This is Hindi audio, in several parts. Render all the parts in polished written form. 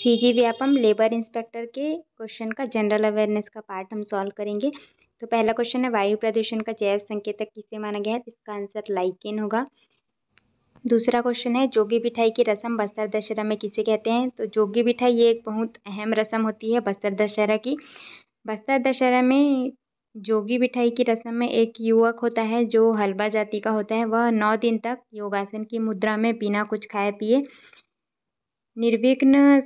सीजी व्यापम लेबर इंस्पेक्टर के क्वेश्चन का जनरल अवेयरनेस का पार्ट हम सॉल्व करेंगे। तो पहला क्वेश्चन है, वायु प्रदूषण का जैव संकेतक किसे माना गया है? तो इसका आंसर लाइकेन होगा। दूसरा क्वेश्चन है, जोगी बिठाई की रस्म बस्तर दशहरा में किसे कहते हैं? तो जोगी बिठाई ये एक बहुत अहम रस्म होती है बस्तर दशहरा की। बस्तर दशहरा में जोगी बिठाई की रस्म में एक युवक होता है जो हलबा जाति का होता है। वह 9 दिन तक योगासन की मुद्रा में बिना कुछ खाए पिए निर्विघ्न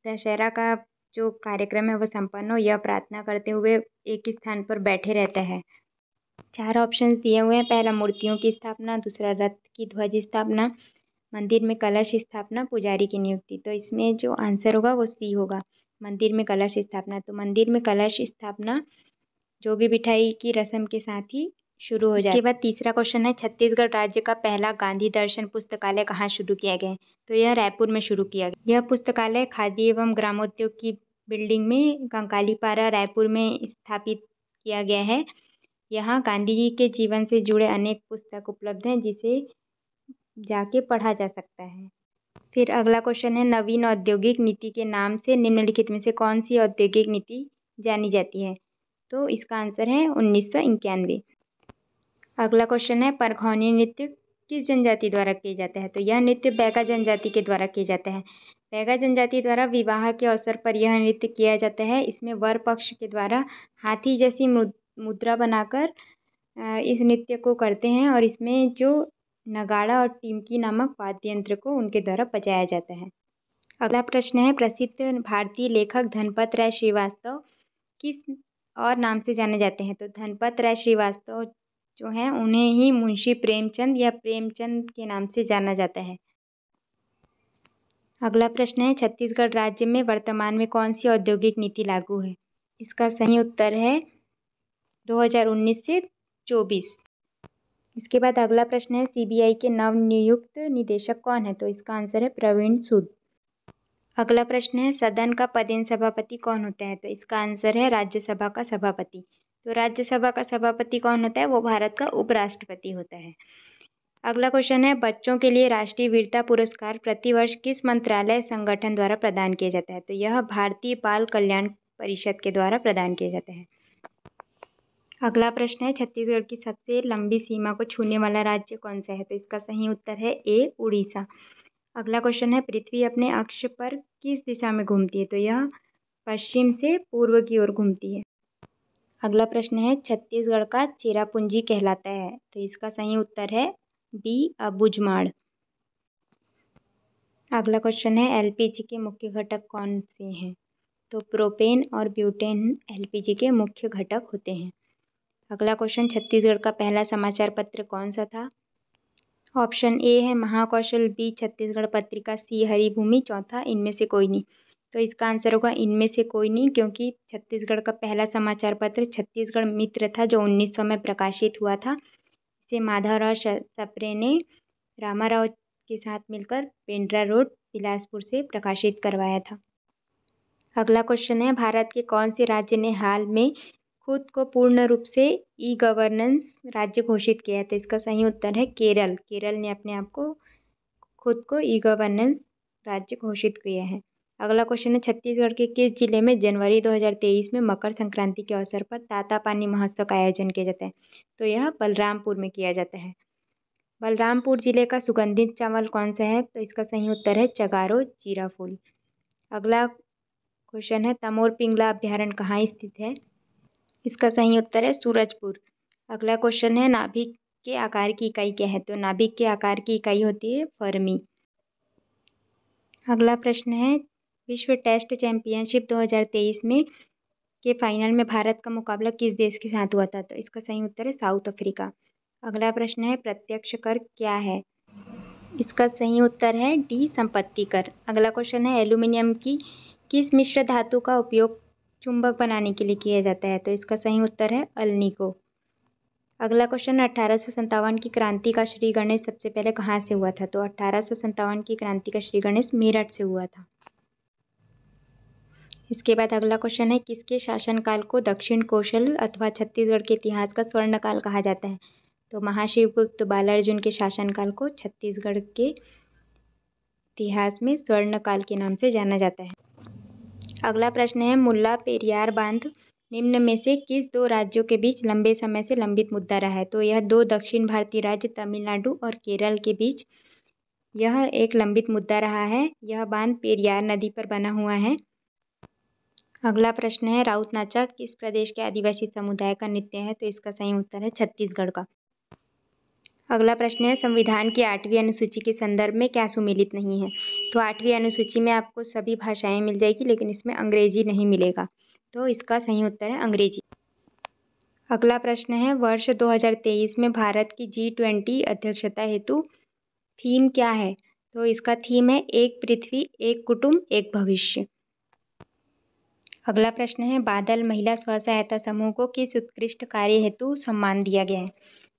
दशहरा का जो कार्यक्रम है वह संपन्न हो, यह प्रार्थना करते हुए एक स्थान पर बैठे रहता है। 4 ऑप्शंस दिए हुए हैं। पहला, मूर्तियों की स्थापना। दूसरा, रथ की ध्वज स्थापना। मंदिर में कलश स्थापना। पुजारी की नियुक्ति। तो इसमें जो आंसर होगा वो सी होगा, मंदिर में कलश स्थापना। तो मंदिर में कलश स्थापना जोगी बिठाई की रस्म के साथ ही शुरू हो जाए। इसके बाद तीसरा क्वेश्चन है, छत्तीसगढ़ राज्य का पहला गांधी दर्शन पुस्तकालय कहाँ शुरू किया गया है? तो यह रायपुर में शुरू किया गया। यह पुस्तकालय खादी एवं ग्रामोद्योग की बिल्डिंग में कंकालीपारा रायपुर में स्थापित किया गया है। यहाँ गांधी जी के जीवन से जुड़े अनेक पुस्तक उपलब्ध हैं जिसे जाके पढ़ा जा सकता है। फिर अगला क्वेश्चन है, नवीन औद्योगिक नीति के नाम से निम्नलिखित में से कौन सी औद्योगिक नीति जानी जाती है? तो इसका आंसर है 1991। अगला क्वेश्चन है, परखौनी नृत्य किस जनजाति द्वारा किया जाता है? तो यह नृत्य बैगा जनजाति के द्वारा किया जाता है। बैगा जनजाति द्वारा विवाह के अवसर पर यह नृत्य किया जाता है। इसमें वर पक्ष के द्वारा हाथी जैसी मुद्रा बनाकर इस नृत्य को करते हैं और इसमें जो नगाड़ा और टिमकी नामक वाद्य यंत्र को उनके द्वारा बजाया जाता है। अगला प्रश्न है, प्रसिद्ध भारतीय लेखक धनपत राय श्रीवास्तव किस और नाम से जाने जाते हैं? तो धनपत राय श्रीवास्तव जो हैं उन्हें ही मुंशी प्रेमचंद या प्रेमचंद के नाम से जाना जाता है। अगला प्रश्न है, छत्तीसगढ़ राज्य में वर्तमान में कौन सी औद्योगिक नीति लागू है? इसका सही उत्तर है 2019 से 24। इसके बाद अगला प्रश्न है, सीबीआई के नवनियुक्त निदेशक कौन है? तो इसका आंसर है प्रवीण सूद। अगला प्रश्न है, सदन का पदेन सभापति कौन होता है? तो इसका आंसर है राज्यसभा का सभापति। तो राज्यसभा का सभापति कौन होता है? वो भारत का उपराष्ट्रपति होता है। अगला क्वेश्चन है, बच्चों के लिए राष्ट्रीय वीरता पुरस्कार प्रतिवर्ष किस मंत्रालय संगठन द्वारा प्रदान किया जाता है? तो यह भारतीय बाल कल्याण परिषद के द्वारा प्रदान किया जाता है। अगला प्रश्न है, छत्तीसगढ़ की सबसे लंबी सीमा को छूने वाला राज्य कौन सा है? तो इसका सही उत्तर है ए, उड़ीसा। अगला क्वेश्चन है, पृथ्वी अपने अक्ष पर किस दिशा में घूमती है? तो यह पश्चिम से पूर्व की ओर घूमती है। अगला प्रश्न है, छत्तीसगढ़ का चेरापूंजी कहलाता है? तो इसका सही उत्तर है बी, अबूझमाड़। अगला क्वेश्चन है, एलपीजी के मुख्य घटक कौन से हैं? तो प्रोपेन और ब्यूटेन एलपीजी के मुख्य घटक होते हैं। अगला क्वेश्चन, छत्तीसगढ़ का पहला समाचार पत्र कौन सा था? ऑप्शन ए है महाकौशल, बी छत्तीसगढ़ पत्रिका, सी हरिभूमि, चौथा इनमें से कोई नहीं। तो इसका आंसर होगा इनमें से कोई नहीं, क्योंकि छत्तीसगढ़ का पहला समाचार पत्र छत्तीसगढ़ मित्र था जो 1900 में प्रकाशित हुआ था। इसे माधवराव सप्रे ने रामाराव के साथ मिलकर पेंड्रा रोड बिलासपुर से प्रकाशित करवाया था। अगला क्वेश्चन है, भारत के कौन से राज्य ने हाल में खुद को पूर्ण रूप से ई गवर्नेंस राज्य घोषित किया है? तो इसका सही उत्तर है केरल। केरल ने अपने आप को खुद को ई गवर्नेंस राज्य घोषित किया है। अगला क्वेश्चन है, छत्तीसगढ़ के किस जिले में जनवरी 2023 में मकर संक्रांति के अवसर पर तातापानी महोत्सव का आयोजन किया जाता है? तो यह बलरामपुर में किया जाता है। बलरामपुर जिले का सुगंधित चावल कौन सा है? तो इसका सही उत्तर है चगारो जीरा फूल। अगला क्वेश्चन है, तमोर पिंगला अभ्यारण्य कहाँ स्थित है? इसका सही उत्तर है सूरजपुर। अगला क्वेश्चन है, नाभिक के आकार की इकाई क्या है? तो नाभिक के आकार की इकाई होती है फर्मी। अगला प्रश्न है, विश्व टेस्ट चैंपियनशिप 2023 में के फाइनल में भारत का मुकाबला किस देश के साथ हुआ था? तो इसका सही उत्तर है साउथ अफ्रीका। अगला प्रश्न है, प्रत्यक्ष कर क्या है? इसका सही उत्तर है डी, संपत्ति कर। अगला क्वेश्चन है, एल्यूमिनियम की किस मिश्र धातु का उपयोग चुंबक बनाने के लिए किया जाता है? तो इसका सही उत्तर है अल्निको। अगला क्वेश्चन, 1857 की क्रांति का श्री गणेश सबसे पहले कहाँ से हुआ था? तो 1857 की क्रांति का श्री गणेश मेरठ से हुआ था। इसके बाद अगला क्वेश्चन है, किसके शासनकाल को दक्षिण कौशल अथवा छत्तीसगढ़ के इतिहास का स्वर्णकाल कहा जाता है? तो महाशिवगुप्त बालार्जुन के शासनकाल को छत्तीसगढ़ के इतिहास में स्वर्णकाल के नाम से जाना जाता है। अगला प्रश्न है मुल्ला पेरियार बांध निम्न में से किस दो राज्यों के बीच लंबे समय से लंबित मुद्दा रहा है? तो यह दो दक्षिण भारतीय राज्य तमिलनाडु और केरल के बीच यह एक लंबित मुद्दा रहा है। यह बांध पेरियार नदी पर बना हुआ है। अगला प्रश्न है राउत नाचा किस प्रदेश के आदिवासी समुदाय का नृत्य है? तो इसका सही उत्तर है छत्तीसगढ़ का। अगला प्रश्न है संविधान की 8वीं अनुसूची के संदर्भ में क्या सुमेलित नहीं है? तो 8वीं अनुसूची में आपको सभी भाषाएं मिल जाएगी, लेकिन इसमें अंग्रेजी नहीं मिलेगा, तो इसका सही उत्तर है अंग्रेजी। अगला प्रश्न है वर्ष 2023 में भारत की G20 अध्यक्षता हेतु थीम क्या है? तो इसका थीम है एक पृथ्वी, एक कुटुंब, एक भविष्य। अगला प्रश्न है बादल महिला स्व सहायता समूह को किस उत्कृष्ट कार्य हेतु सम्मान दिया गया है?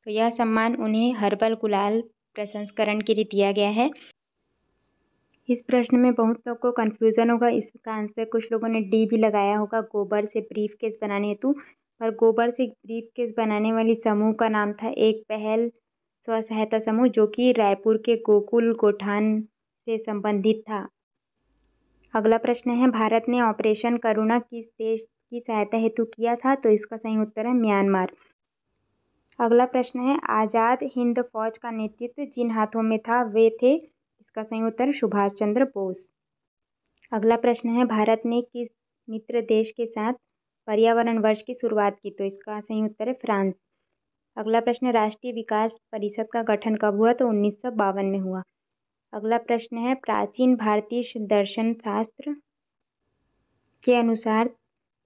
तो यह सम्मान उन्हें हर्बल गुलाल प्रसंस्करण के लिए दिया गया है। इस प्रश्न में बहुत लोग को कन्फ्यूज़न होगा, इसका आंसर कुछ लोगों ने डी भी लगाया होगा गोबर से ब्रीफ केस बनाने हेतु, पर गोबर से ब्रीफ केस बनाने वाली समूह का नाम था एक पहल स्व सहायता समूह, जो कि रायपुर के गोकुल गोठान से संबंधित था। अगला प्रश्न है भारत ने ऑपरेशन करुणा किस देश की सहायता हेतु किया था? तो इसका सही उत्तर है म्यांमार। अगला प्रश्न है आज़ाद हिंद फौज का नेतृत्व जिन हाथों में था वे थे? इसका सही उत्तर सुभाष चंद्र बोस। अगला प्रश्न है भारत ने किस मित्र देश के साथ पर्यावरण वर्ष की शुरुआत की? तो इसका सही उत्तर है फ्रांस। अगला प्रश्न राष्ट्रीय विकास परिषद का गठन कब हुआ? तो 1952 में हुआ। अगला प्रश्न है प्राचीन भारतीय दर्शन शास्त्र के अनुसार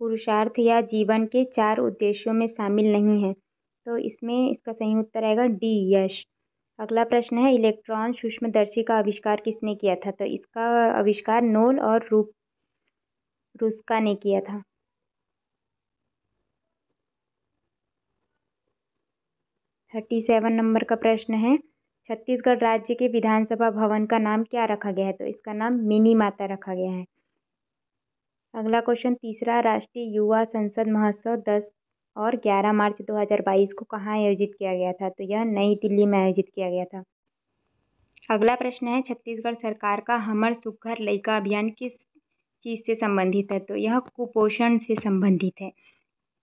पुरुषार्थ या जीवन के 4 उद्देश्यों में शामिल नहीं है, तो इसमें इसका सही उत्तर आएगा डी यश। अगला प्रश्न है इलेक्ट्रॉन सूक्ष्मदर्शी का आविष्कार किसने किया था? तो इसका आविष्कार नोल और रुस्का ने किया था। 37 नंबर का प्रश्न है छत्तीसगढ़ राज्य के विधानसभा भवन का नाम क्या रखा गया है? तो इसका नाम मिनी माता रखा गया है। अगला क्वेश्चन तीसरा राष्ट्रीय युवा संसद महोत्सव 10 और 11 मार्च 2022 को कहाँ आयोजित किया गया था? तो यह नई दिल्ली में आयोजित किया गया था। अगला प्रश्न है छत्तीसगढ़ सरकार का हमर सुघ्घर लइका अभियान किस चीज़ से संबंधित है? तो यह कुपोषण से संबंधित है।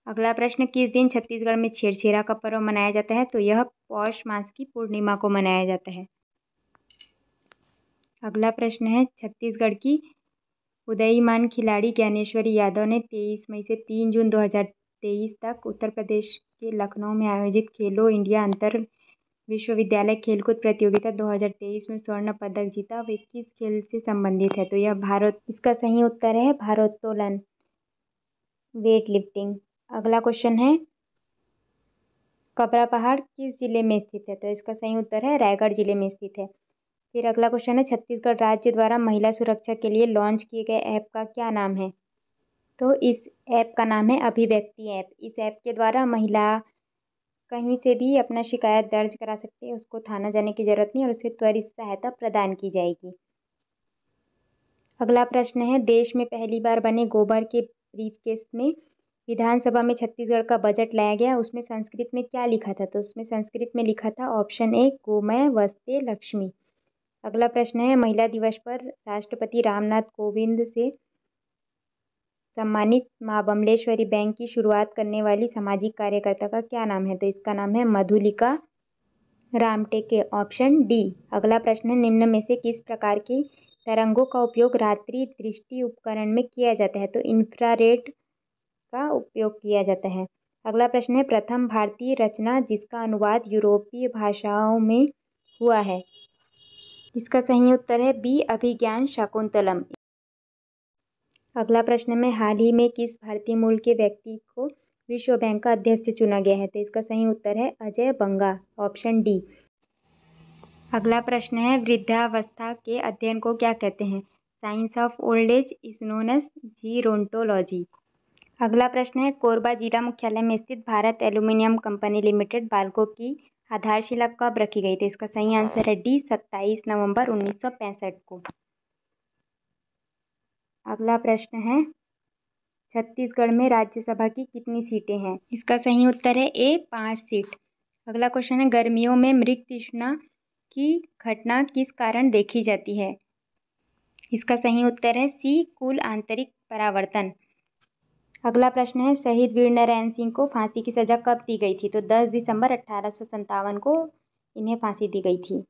अगला प्रश्न किस दिन छत्तीसगढ़ में छेरछेरा का पर्व मनाया जाता है? तो यह पौष मास की पूर्णिमा को मनाया जाता है। अगला प्रश्न है छत्तीसगढ़ की उदयीमान खिलाड़ी ज्ञानेश्वरी यादव ने 23 मई से 3 जून 2023 तक उत्तर प्रदेश के लखनऊ में आयोजित खेलो इंडिया अंतर विश्वविद्यालय खेलकूद प्रतियोगिता 2023 में स्वर्ण पदक जीता। वे किस खेल से संबंधित है? तो यह इसका सही उत्तर है भारोत्तोलन, वेट लिफ्टिंग। अगला क्वेश्चन है कबरा पहाड़ किस जिले में स्थित है? तो इसका सही उत्तर है रायगढ़ जिले में स्थित है। फिर अगला क्वेश्चन है छत्तीसगढ़ राज्य द्वारा महिला सुरक्षा के लिए लॉन्च किए गए ऐप का क्या नाम है? तो इस ऐप का नाम है अभिव्यक्ति ऐप। इस ऐप के द्वारा महिला कहीं से भी अपना शिकायत दर्ज करा सकती है, उसको थाना जाने की जरूरत नहीं और उसे त्वरित सहायता प्रदान की जाएगी। अगला प्रश्न है देश में पहली बार बने गोबर के ब्रीफकेस में विधानसभा में छत्तीसगढ़ का बजट लाया गया, उसमें संस्कृत में क्या लिखा था? तो उसमें संस्कृत में लिखा था ऑप्शन ए गोमय वस्ते लक्ष्मी। अगला प्रश्न है महिला दिवस पर राष्ट्रपति रामनाथ कोविंद से सम्मानित माँ बमलेश्वरी बैंक की शुरुआत करने वाली सामाजिक कार्यकर्ता का क्या नाम है? तो इसका नाम है मधुलिका रामटेके, ऑप्शन डी। अगला प्रश्न है निम्न में से किस प्रकार के तरंगों का उपयोग रात्रि दृष्टि उपकरण में किया जाता है? तो इंफ्रारेड का उपयोग किया जाता है। अगला प्रश्न है प्रथम भारतीय रचना जिसका अनुवाद यूरोपीय भाषाओं में हुआ है? इसका सही उत्तर है बी अभिज्ञान शाकुंतलम। अगला प्रश्न में हाल ही में किस भारतीय मूल के व्यक्ति को विश्व बैंक का अध्यक्ष चुना गया है? तो इसका सही उत्तर है अजय बंगा, ऑप्शन डी। अगला प्रश्न है वृद्धावस्था के अध्ययन को क्या कहते हैं? Science of old age is known as gerontology. अगला प्रश्न है कोरबा जिला मुख्यालय में स्थित Bharat aluminium company limited BALCO की आधारशिला कब रखी गई? तो इसका सही आंसर है डी 27 नवंबर 1965 को। अगला प्रश्न है छत्तीसगढ़ में राज्यसभा की कितनी सीटें हैं? इसका सही उत्तर है ए 5 सीट। अगला क्वेश्चन है गर्मियों में मृगतृष्णा की घटना किस कारण देखी जाती है? इसका सही उत्तर है सी, कुल आंतरिक परावर्तन। अगला प्रश्न है, शहीद वीर नारायण सिंह को फांसी की सजा कब दी गई थी? तो 10 दिसंबर 1857 को इन्हें फांसी दी गई थी।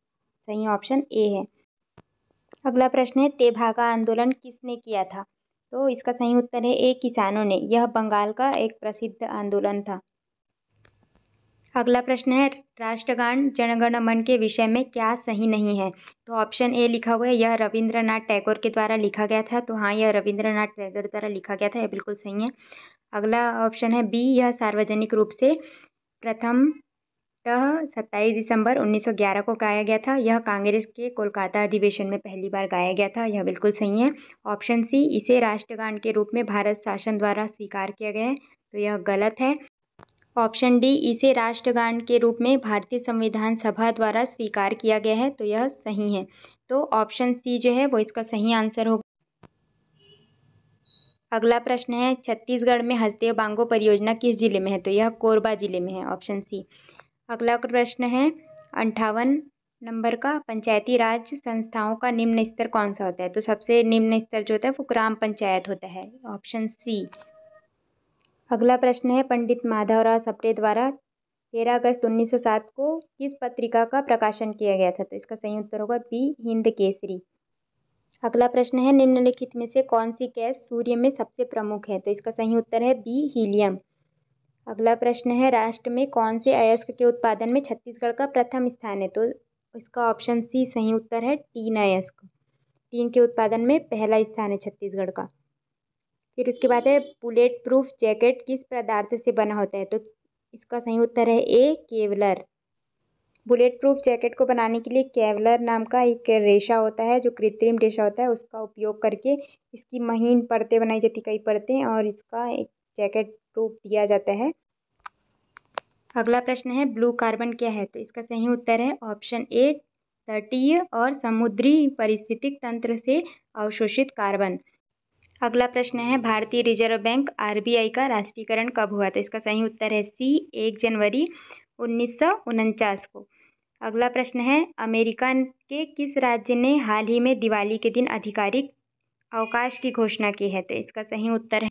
सही ऑप्शन ए है। अगला प्रश्न है, तेभागा आंदोलन किसने किया था? तो इसका सही उत्तर है ए, किसानों ने। यह बंगाल का एक प्रसिद्ध आंदोलन था। अगला प्रश्न है, राष्ट्रगान जनगण मन के विषय में क्या सही नहीं है? तो ऑप्शन ए लिखा हुआ है, यह रविंद्रनाथ टैगोर के द्वारा लिखा गया था। तो हाँ, यह रविंद्रनाथ टैगोर द्वारा लिखा गया था, यह बिल्कुल सही है। अगला ऑप्शन है बी, यह सार्वजनिक रूप से प्रथमतः 27 दिसंबर 1911 को गाया गया था। यह कांग्रेस के कोलकाता अधिवेशन में पहली बार गाया गया था, यह बिल्कुल सही है। ऑप्शन सी, इसे राष्ट्रगान के रूप में भारत शासन द्वारा स्वीकार किया गया है। तो यह गलत है। ऑप्शन डी, इसे राष्ट्रगान के रूप में भारतीय संविधान सभा द्वारा स्वीकार किया गया है। तो यह सही है। तो ऑप्शन सी जो है वो इसका सही आंसर होगा। अगला प्रश्न है, छत्तीसगढ़ में हसदेव बांगो परियोजना किस जिले में है? तो यह कोरबा जिले में है, ऑप्शन सी। अगला प्रश्न है, 58 नंबर का, पंचायती राज संस्थाओं का निम्न स्तर कौन सा होता है? तो सबसे निम्न स्तर जो होता है वो ग्राम पंचायत होता है, ऑप्शन सी। अगला प्रश्न है, पंडित माधवराव सप्रे द्वारा 13 अगस्त 1907 को किस पत्रिका का प्रकाशन किया गया था? तो इसका सही उत्तर होगा बी, हिंद केसरी। अगला प्रश्न है, निम्नलिखित में से कौन सी गैस सूर्य में सबसे प्रमुख है? तो इसका सही उत्तर है बी, हीलियम। अगला प्रश्न है, राष्ट्र में कौन से अयस्क के उत्पादन में छत्तीसगढ़ का प्रथम स्थान है? तो इसका ऑप्शन सी सही उत्तर है, टीन अयस्क। टीन के उत्पादन में पहला स्थान है छत्तीसगढ़ का। फिर उसके बाद है, बुलेट प्रूफ जैकेट किस पदार्थ से बना होता है? तो इसका सही उत्तर है ए, केवलर। बुलेट प्रूफ जैकेट को बनाने के लिए केवलर नाम का एक रेशा होता है, जो कृत्रिम रेशा होता है, उसका उपयोग करके इसकी महीन परतें बनाई जाती, कई परतें, और इसका एक जैकेट प्रूफ दिया जाता है। अगला प्रश्न है, ब्लू कार्बन क्या है? तो इसका सही उत्तर है ऑप्शन ए, तटीय और समुद्री पारिस्थितिक तंत्र से अवशोषित कार्बन। अगला प्रश्न है, भारतीय रिजर्व बैंक आरबीआई का राष्ट्रीयकरण कब हुआ? तो इसका सही उत्तर है सी, 1 जनवरी 1949 को। अगला प्रश्न है, अमेरिका के किस राज्य ने हाल ही में दिवाली के दिन आधिकारिक अवकाश की घोषणा की है? तो इसका सही उत्तर है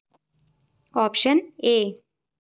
ऑप्शन ए,